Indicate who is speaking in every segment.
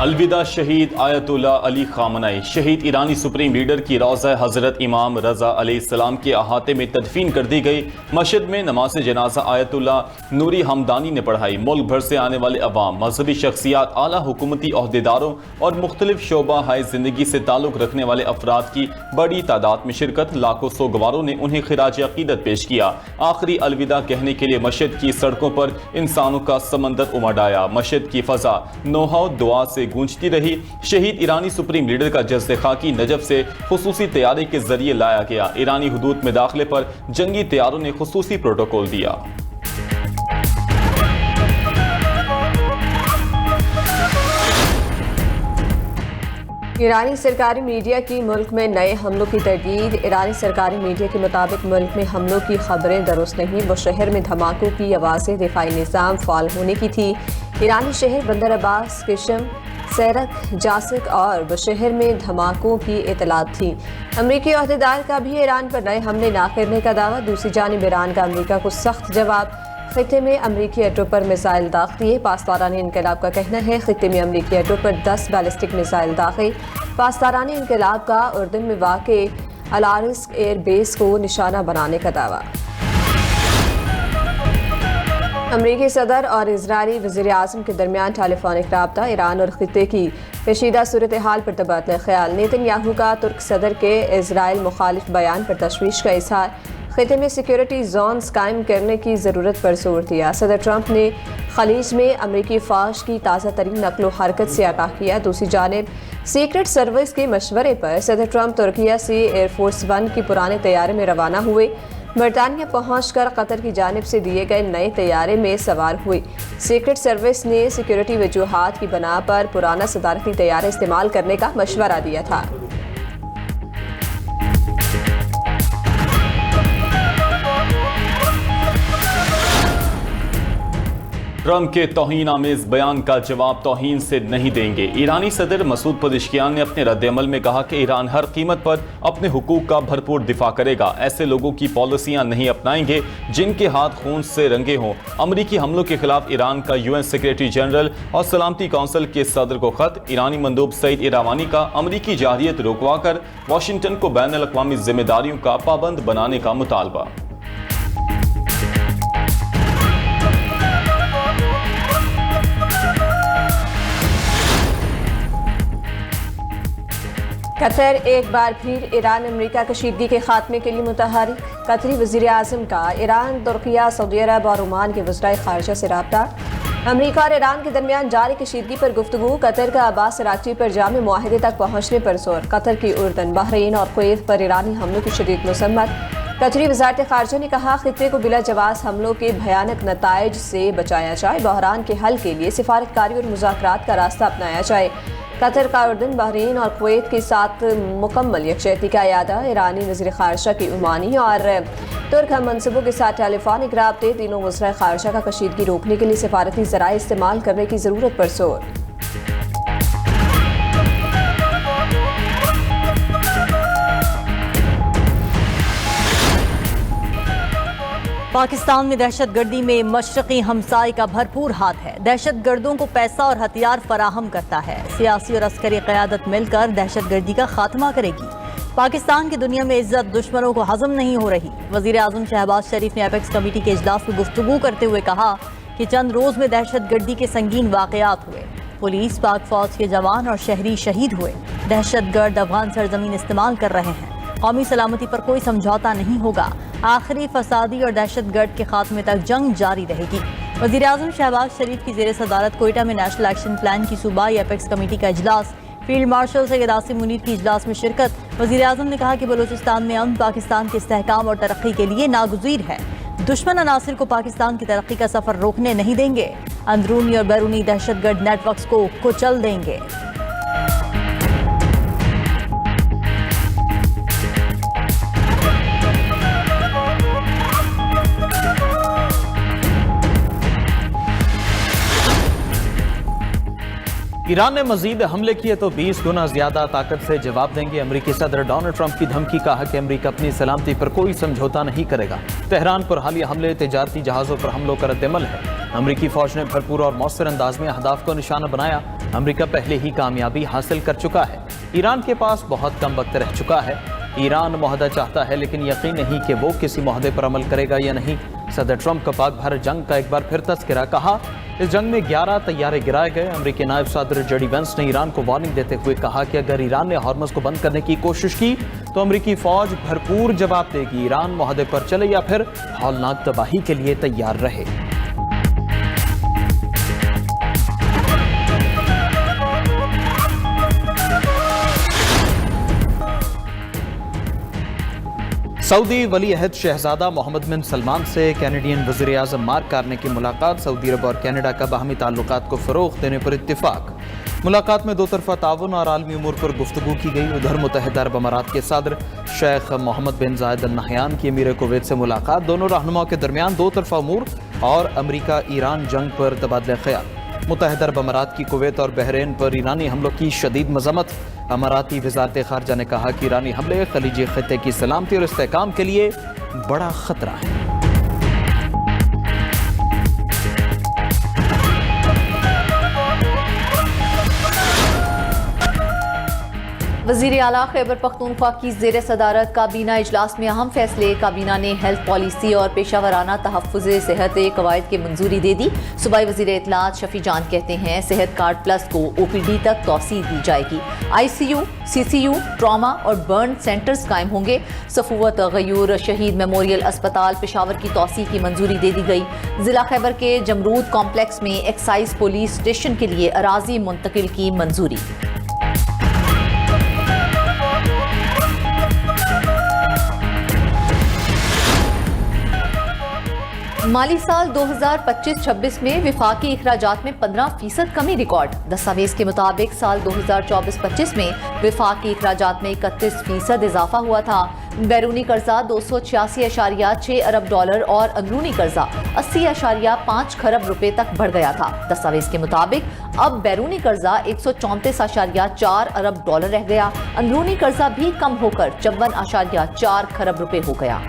Speaker 1: अलविदा शहीद आयतुल्लाह अली खामनाई। शहीद ईरानी सुप्रीम लीडर की रौज़ा हज़रत इमाम रज़ा अलैहिस्सलाम के अहाते में तदफीन कर दी गई। मस्जिद में नमाज जनाजा आयतुल्लाह नूरी हमदानी ने पढ़ाई। मुल्क भर से आने वाले अवाम, मजहबी शख्सियात, आला हुकूमती अहदेदारों और मुख्तलिफ शोबा हाय जिंदगी से ताल्लुक़ रखने वाले अफराद की बड़ी तादाद में शिरकत। लाखों सोगवारों ने उन्हें खिराज अकीदत पेश किया। आखिरी अलविदा कहने के लिए मस्जिद की सड़कों पर इंसानों का समंदर उमड़ आया। मस्जिद की फजा नौहाव दुआ से गूंजती रही। शहीद ईरानी सुप्रीम लीडर का जज्ब खाकी नजफ से खुसूसी तैयारी के जरिए लाया गया। ईरानी हुदूद में दाखिले पर जंगी तैयारों ने खुसूसी प्रोटोकॉल दिया।
Speaker 2: ईरानी सरकारी मीडिया की मुल्क में नए हमलों की तरदीद। ईरानी सरकारी मीडिया के मुताबिक मुल्क में हमलों की खबरें दुरुस्त नहीं। वो शहर में धमाकों की आवाज़ें दिफाई निज़ाम फाल होने की थी। ईरानी शहर बंदर अब्बास, किशम, सैरक, जासिक और बुशहर में धमाकों की इतलात थी। अमरीकी अहदेदार का भी ईरान पर नए हमले न करने का दावा। दूसरी जानिब ईरान का अमरीका को सख्त जवाब। खित्ते में अमरीकी अड्डों पर मिसाइल दाग दिए। पासदारानी इनकलाब का कहना है खित्ते में अमरीकी अड्डों पर 10 बैलिस्टिक मिसाइल दागे। पासदारानी इनकलाब का उर्दन में वाक़े अल-आरिस्क एयर बेस को निशाना बनाने का दावा। अमरीकी सदर और इजरायली वज़ीर आज़म के दरमियान टेलीफोनिक राब्ता। ईरान और खित्ते की पेचीदा सूरत हाल पर तबादला ख्याल। नेतन्याहू का तुर्क सदर के इजराइल मुखालिफ बयान पर तशवीश का इजहार। खित्ते में सिक्योरिटी जोन्स कायम करने की ज़रूरत पर जोर दिया। सदर ट्रंप ने खलीज में अमरीकी फ़ौज की ताज़ा तरीन नकलो हरकत से आगाह किया। दूसरी जानिब सीक्रेट सर्विस के मशवरे पर सदर ट्रंप तुर्किया से एयरफोर्स 1 के पुराने तैयारे में रवाना हुए। बरतानिया पहुंचकर कतर की जानिब से दिए गए नए तैयारे में सवार हुए। सीक्रेट सर्विस ने सिक्योरिटी वजूहात की बना पर पुराना सदारती तैयारा इस्तेमाल करने का मशवरा दिया था।
Speaker 1: ट्रंप के तौहीन आमेज बयान का जवाब तौहीन से नहीं देंगे। ईरानी सदर मसूद पज़ेश्कियान ने अपने रद्द-ए-अमल में कहा कि ईरान हर कीमत पर अपने हुकूक का भरपूर दिफा करेगा। ऐसे लोगों की पॉलिसियां नहीं अपनाएंगे जिनके हाथ खून से रंगे हों। अमरीकी हमलों के खिलाफ ईरान का यूएन सेक्रेटरी जनरल और सलामती काउंसिल के सदर को खत। ईरानी मंदूब सईद इरावानी का अमरीकी जाहिरियत रुकवा कर वाशिंगटन को बैन अल-अक़वामी जिम्मेदारियों का पाबंद बनाने का मुतालबा।
Speaker 2: कतर एक बार फिर ईरान अमरीका कशीदगी के खात्मे के लिए मुतहरिक। कतरी वज़ीर आज़म का ईरान, तुर्किया, सऊदी अरब और ओमान के वज़राए ख़ारिजा से राब्ता। अमरीका और ईरान के दरमियान जारी कशीदगी पर गुफ्तगू। कतर का अब्बास अराक्ची पर जामे मुआहदे तक पहुँचने पर जोर। कतर की उर्दन, बहरीन और कुवैत पर ईरानी हमलों की शदीद मुसम्मत। कतरी वज़ारत ख़ारिजा ने कहा खित्ते को बिला जवाज़ हमलों के भयानक नताइज से बचाया जाए। बहरान के हल के लिए सिफारतकारी और मुज़ाकरात का रास्ता अपनाया जाए। कतर का उर्दन, बहरीन और कुवैत के साथ मुकम्मल यकजहती का इरादा। ईरानी वज़ीर ख़ारिजा की ओमानी और तुर्क हम मनसूबों के साथ टेलीफोनिक राब्ते। तीनों वज़राए ख़ारिजा का कशीदगी रोकने के लिए सिफारती ज़राए इस्तेमाल करने की ज़रूरत पर जोर।
Speaker 3: पाकिस्तान में दहशतगर्दी में मशरक़ी हमसाए का भरपूर हाथ है। दहशतगर्दों को पैसा और हथियार फराहम करता है। सियासी और अस्करी क़यादत मिलकर दहशतगर्दी का खात्मा करेगी। पाकिस्तान की दुनिया में इज्जत दुश्मनों को हजम नहीं हो रही। वज़ीर आज़म शहबाज शरीफ ने एपेक्स कमेटी के इजलास में गुफ्तगू करते हुए कहा कि चंद रोज़ में दहशतगर्दी के संगीन वाक़यात हुए। पुलिस, पाक फ़ौज के जवान और शहरी शहीद हुए। दहशतगर्द अफगान सरजमीन इस्तेमाल कर रहे हैं। कौमी सलामती पर कोई समझौता नहीं होगा। आखिरी फसादी और दहशतगर्द के खात्मे तक जंग जारी रहेगी। वज़ीर आज़म शहबाज शरीफ की ज़ेर सदारत कोयटा में नेशनल एक्शन प्लान की सूबाई एपेक्स कमेटी का इजलास। फील्ड मार्शल सैयद आसिम मुनीर की इजलास में शिरकत। वज़ीर आज़म ने कहा कि बलूचिस्तान में अमन पाकिस्तान के इस्तेहकाम और तरक्की के लिए नागुज़ीर है। दुश्मन अनासिर को पाकिस्तान की तरक्की का सफ़र रोकने नहीं देंगे। अंदरूनी और बैरूनी दहशतगर्द नेटवर्क्स को कुचल देंगे।
Speaker 4: ईरान ने मजीद हमले किए तो 20 गुना ज्यादा ताकत से जवाब देंगे। अमेरिकी सदर डोनाल्ड ट्रंप की धमकी। कहा कि अमेरिका अपनी सलामती पर कोई समझौता नहीं करेगा। तेहरान पर हालिया हमले तिजारती जहाजों पर हमलों का रद्दअमल है। अमेरिकी फौज ने भरपूर और मौसर अंदाज में अहदाफ को निशाना बनाया। अमेरिका पहले ही कामयाबी हासिल कर चुका है। ईरान के पास बहुत कम वक्त रह चुका है। ईरान मुआहदा चाहता है लेकिन यकीन नहीं कि वो किसी मुआहदे पर अमल करेगा या नहीं। सदर ट्रंप का पाक भारत जंग का एक बार फिर तस्करा। कहा इस जंग में 11 तैयारे गिराए गए। अमेरिकी नायब सदर जेडी वेंस ने ईरान को वार्निंग देते हुए कहा कि अगर ईरान ने हॉर्मज को बंद करने की कोशिश की तो अमेरिकी फौज भरपूर जवाब देगी। ईरान मुआहदे पर चले या फिर हौलनाक तबाही के लिए तैयार रहे। सऊदी वली अहद शहजादा मोहम्मद बिन सलमान से कैनेडियन वज़ीर आज़म मार्क कार्ने की मुलाकात। सऊदी अरब और कनाडा का बाहमी ताल्लुकात को फ़रोग़ देने पर इत्तिफ़ाक। मुलाकात में दो तरफ़ा ताउन और आलमी उमूर पर गुफ्तगू की गई। उधर मुत्तहिदा अरब अमारात के सदर शेख मोहम्मद बिन जायद अल नहयान की अमीर कुवैत से मुलाकात। दोनों रहनुमाओं के दरमियान दो तरफ़ा उमूर और अमरीका ईरान जंग पर तबादला ख्याल। मुत्तहिदा अरब अमारात की कुवैत और बहरीन पर ईरानी हमलों की शदीद मज़म्मत। अमाराती वज़ारत ख़ारजा ने कहा कि ईरानी हमले खलीजी ख़ित्ते की सलामती और इस्तेहकाम के लिए बड़ा ख़तरा है।
Speaker 3: वज़ीर आला खैबर पख्तूनख्वा की ज़ेर सदारत काबीना इजलास में अहम फैसले। काबीना ने हेल्थ पॉलिसी और पेशावराना तहफ़्फ़ुज़ सेहत कवायद की मंजूरी दे दी। सूबाई वज़ीर इत्तलात शफी जान कहते हैं सेहत कार्ड प्लस को OPD तक तौसीह दी जाएगी। ICU, CCU, ट्रामा और बर्न सेंटर्स कायम होंगे। सफूवत गयूर शहीद मेमोरियल अस्पताल पेशावर की तौसीह की मंजूरी दे दी गई। ज़िला खैबर के जमरूद कॉम्प्लेक्स में एक्साइज पुलिस स्टेशन के लिए अराजी मुंतकिल की मंजूरी। माली साल 2025-26 में विफाकी इखराजात में 15% कमी रिकॉर्ड। दस्तावेज के मुताबिक साल 2024-25 में विफाकी इखराजात में 31% इजाफा हुआ था। बैरूनी कर्जा 286.6 अरब डॉलर और अंदरूनी कर्जा 80.5 खरब रुपए तक बढ़ गया था। दस्तावेज के मुताबिक अब बैरूनी कर्जा 134.4 अरब डॉलर रह गया। अंदरूनी कर्जा भी कम होकर 54.4 खरब रुपए हो गया।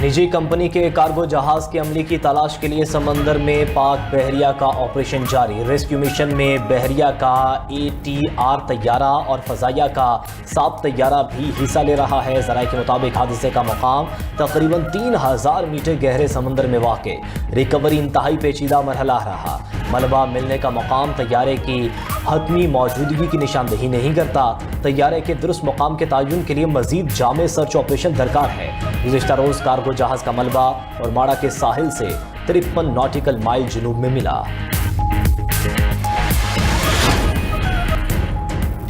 Speaker 5: निजी कंपनी के कार्गो जहाज के अमले की तलाश के लिए समंदर में पाक बहरिया का ऑपरेशन जारी। रेस्क्यू मिशन में बहरिया का ATR तैयारा और फजाइया का साब तैयारा भी हिस्सा ले रहा है। ज़राए के मुताबिक हादसे का मुकाम तकरीबन 3000 मीटर गहरे समंदर में वाक़। रिकवरी इंतहाई पेचीदा मरहला रहा। मलबा मिलने का मुकाम तैयारे की हतमी मौजूदगी की निशानदेही नहीं करता। तैयारे के दुरुस्त मुकाम के तयन के लिए मजीद जामे सर्च ऑपरेशन दरकार है। गुज़िश्ता रोज़ कार्गो जहाज का मलबा और माड़ा के साहिल से 53 नॉटिकल माइल जुनूब में मिला।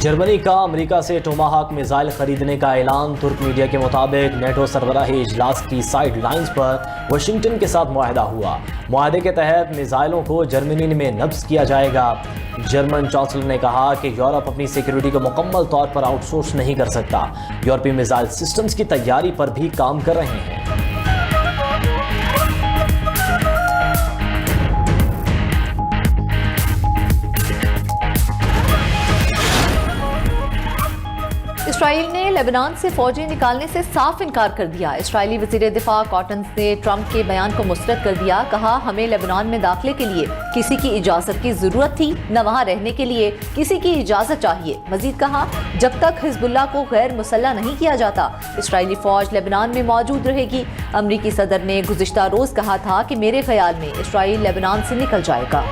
Speaker 5: जर्मनी का अमेरिका से टोमाहाक मिसाइल खरीदने का ऐलान। तुर्क मीडिया के मुताबिक नेटो सरबराही इजलास की साइड लाइन्स पर वाशिंगटन के साथ मुआहदा हुआ। मुआहदे के तहत मिसाइलों को जर्मनी में नब्ज किया जाएगा। जर्मन चांसलर ने कहा कि यूरोप अपनी सिक्योरिटी को मुकम्मल तौर पर आउटसोर्स नहीं कर सकता। यूरोपीय मिसाइल सिस्टम्स की तैयारी पर भी काम कर रहे हैं।
Speaker 3: इसराइल ने लेबनान से फौजें निकालने से साफ इनकार कर दिया। इसराइली वज़ीर दिफा कॉटन ने ट्रंप के बयान को मुस्तरद कर दिया। कहा हमें लेबनान में दाखिले के लिए किसी की इजाज़त की ज़रूरत थी, न वहाँ रहने के लिए किसी की इजाज़त चाहिए। मजीद कहा जब तक हिजबुल्लाह को गैर मुसल्लह नहीं किया जाता इसराइली फ़ौज लेबनान में मौजूद रहेगी। अमरीकी सदर ने गुज़िश्ता रोज़ कहा था कि मेरे ख्याल में इसराइल लेबनान से निकल जाएगा।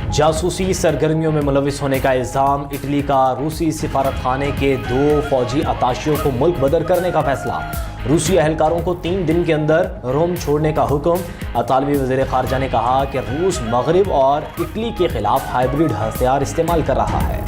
Speaker 5: जासूसी सरगर्मियों में मुलविस होने का इल्ज़ाम। इटली का रूसी सिफारतखाने के 2 फौजी अताशियों को मुल्क बदर करने का फैसला। रूसी अहलकारों को 3 दिन के अंदर रोम छोड़ने का हुक्म। अतालवी वज़ीर ख़ारजा ने कहा कि रूस मगरिब और इटली के खिलाफ हाइब्रिड हथियार इस्तेमाल कर रहा है।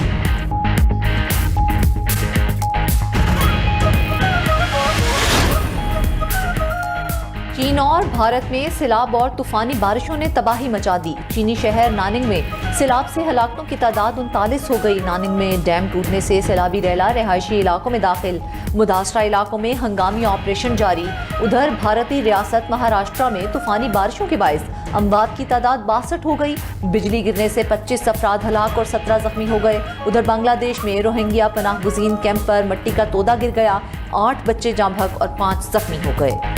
Speaker 3: चीन
Speaker 6: चीन और भारत में सैलाब और तूफानी बारिशों ने तबाही मचा दी। चीनी शहर नानिंग में सैलाब से हलाकतों की तादाद 39 हो गई। नानिंग में डैम टूटने से सैलाबी रैला रहायशी इलाकों में दाखिल, मुतासरा इलाकों में हंगामी ऑपरेशन जारी। उधर भारतीय रियासत महाराष्ट्र में तूफानी बारिशों के बायस अमवात की तादाद 62 हो गई। बिजली गिरने से 25 अफराद हलाक और 17 जख्मी हो गए। उधर बांग्लादेश में रोहिंग्या पनाह गुज़ीन कैंप पर मट्टी का तोदा गिर गया, 8 बच्चे जाँ बहक और 5 जख्मी हो गए।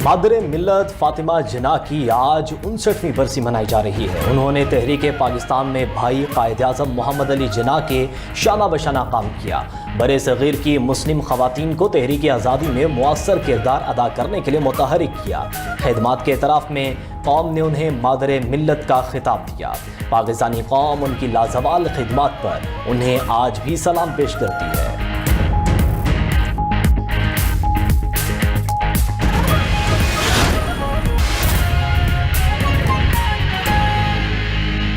Speaker 5: मादरे मिल्लत फातिमा जिन्ना की आज 59वीं बरसी मनाई जा रही है। उन्होंने तहरीक पाकिस्तान में भाई कायद-ए-आज़म मोहम्मद अली जिन्ना के शाना बशाना काम किया। बरे सग़ीर की मुस्लिम ख़वातीन को तहरीक आज़ादी में मुअस्सर किरदार अदा करने के लिए मुतहरिक किया। खिदमात के एतराफ़ में कौम ने उन्हें मादरे मिल्लत का खिताब दिया। पाकिस्तानी कौम उनकी लाजवाल खिदमात पर उन्हें आज भी सलाम पेश करती है।